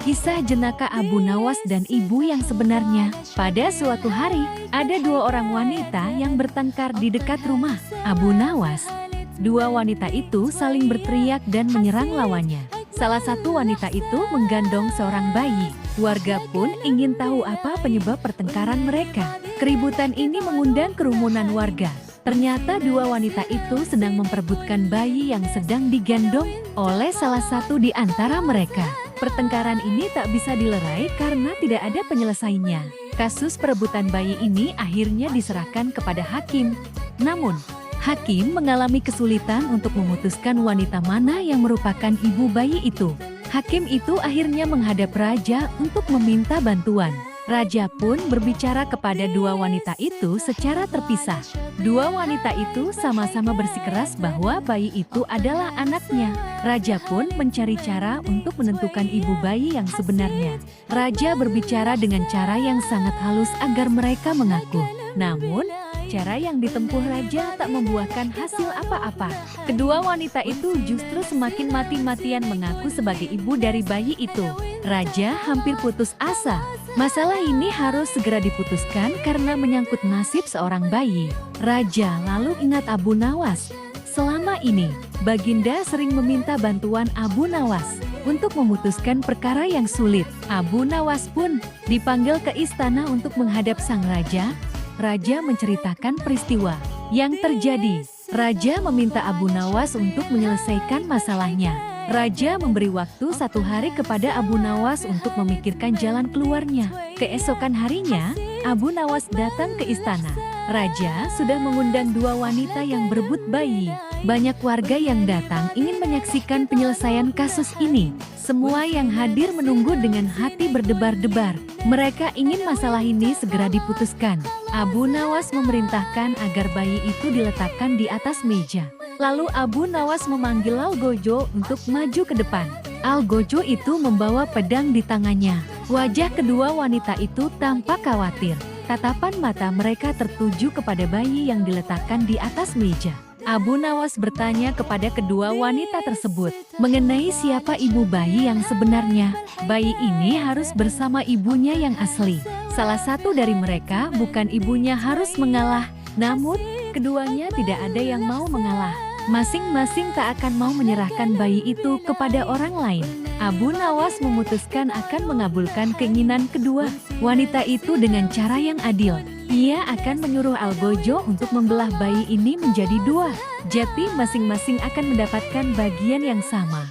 Kisah jenaka Abu Nawas dan ibu yang sebenarnya. Pada suatu hari, ada dua orang wanita yang bertengkar di dekat rumah Abu Nawas. Dua wanita itu saling berteriak dan menyerang lawannya. Salah satu wanita itu menggandong seorang bayi. Warga pun ingin tahu apa penyebab pertengkaran mereka. Keributan ini mengundang kerumunan warga. Ternyata dua wanita itu sedang memperebutkan bayi yang sedang digendong oleh salah satu di antara mereka. Pertengkaran ini tak bisa dilerai karena tidak ada penyelesaiannya. Kasus perebutan bayi ini akhirnya diserahkan kepada hakim. Namun, hakim mengalami kesulitan untuk memutuskan wanita mana yang merupakan ibu bayi itu. Hakim itu akhirnya menghadap raja untuk meminta bantuan. Raja pun berbicara kepada dua wanita itu secara terpisah. Dua wanita itu sama-sama bersikeras bahwa bayi itu adalah anaknya. Raja pun mencari cara untuk menentukan ibu bayi yang sebenarnya. Raja berbicara dengan cara yang sangat halus agar mereka mengaku. Namun, cara yang ditempuh raja tak membuahkan hasil apa-apa. Kedua wanita itu justru semakin mati-matian mengaku sebagai ibu dari bayi itu. Raja hampir putus asa. Masalah ini harus segera diputuskan karena menyangkut nasib seorang bayi. Raja lalu ingat Abu Nawas. Selama ini, Baginda sering meminta bantuan Abu Nawas untuk memutuskan perkara yang sulit. Abu Nawas pun dipanggil ke istana untuk menghadap sang raja. Raja menceritakan peristiwa yang terjadi. Raja meminta Abu Nawas untuk menyelesaikan masalahnya. Raja memberi waktu 1 hari kepada Abu Nawas untuk memikirkan jalan keluarnya. Keesokan harinya, Abu Nawas datang ke istana. Raja sudah mengundang dua wanita yang berebut bayi. Banyak warga yang datang ingin menyaksikan penyelesaian kasus ini. Semua yang hadir menunggu dengan hati berdebar-debar. Mereka ingin masalah ini segera diputuskan. Abu Nawas memerintahkan agar bayi itu diletakkan di atas meja. Lalu Abu Nawas memanggil Algojo untuk maju ke depan. Algojo itu membawa pedang di tangannya. Wajah kedua wanita itu tampak khawatir. Tatapan mata mereka tertuju kepada bayi yang diletakkan di atas meja. Abu Nawas bertanya kepada kedua wanita tersebut mengenai siapa ibu bayi yang sebenarnya. Bayi ini harus bersama ibunya yang asli. Salah satu dari mereka bukan ibunya harus mengalah, namun keduanya tidak ada yang mau mengalah. Masing-masing tak akan mau menyerahkan bayi itu kepada orang lain. Abu Nawas memutuskan akan mengabulkan keinginan kedua wanita itu dengan cara yang adil. Ia akan menyuruh Algojo untuk membelah bayi ini menjadi dua. Jadi masing-masing akan mendapatkan bagian yang sama.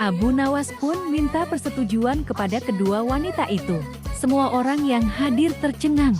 Abu Nawas pun minta persetujuan kepada kedua wanita itu. Semua orang yang hadir tercengang.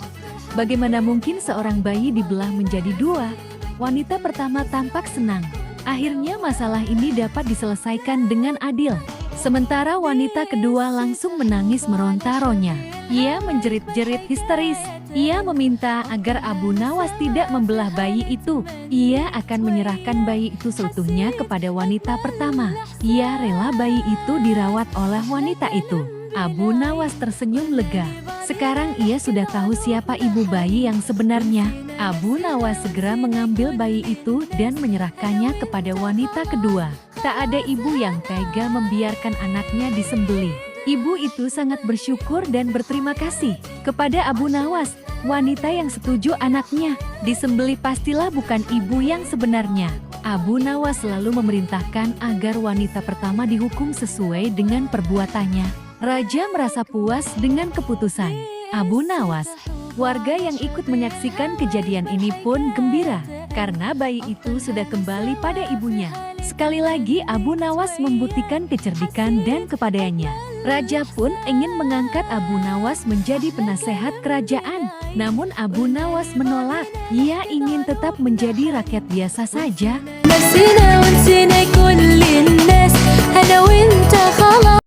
Bagaimana mungkin seorang bayi dibelah menjadi dua? Wanita pertama tampak senang. Akhirnya masalah ini dapat diselesaikan dengan adil. Sementara wanita kedua langsung menangis meronta-ronya. Ia menjerit-jerit histeris. Ia meminta agar Abu Nawas tidak membelah bayi itu. Ia akan menyerahkan bayi itu seutuhnya kepada wanita pertama. Ia rela bayi itu dirawat oleh wanita itu. Abu Nawas tersenyum lega. Sekarang ia sudah tahu siapa ibu bayi yang sebenarnya. Abu Nawas segera mengambil bayi itu dan menyerahkannya kepada wanita kedua. Tak ada ibu yang tega membiarkan anaknya disembelih. Ibu itu sangat bersyukur dan berterima kasih kepada Abu Nawas. Wanita yang setuju anaknya disembelih pastilah bukan ibu yang sebenarnya. Abu Nawas selalu memerintahkan agar wanita pertama dihukum sesuai dengan perbuatannya. Raja merasa puas dengan keputusan Abu Nawas. Warga yang ikut menyaksikan kejadian ini pun gembira karena bayi itu sudah kembali pada ibunya. Sekali lagi Abu Nawas membuktikan kecerdikan dan kepandaiannya. Raja pun ingin mengangkat Abu Nawas menjadi penasehat kerajaan. Namun Abu Nawas menolak. Ia ingin tetap menjadi rakyat biasa saja.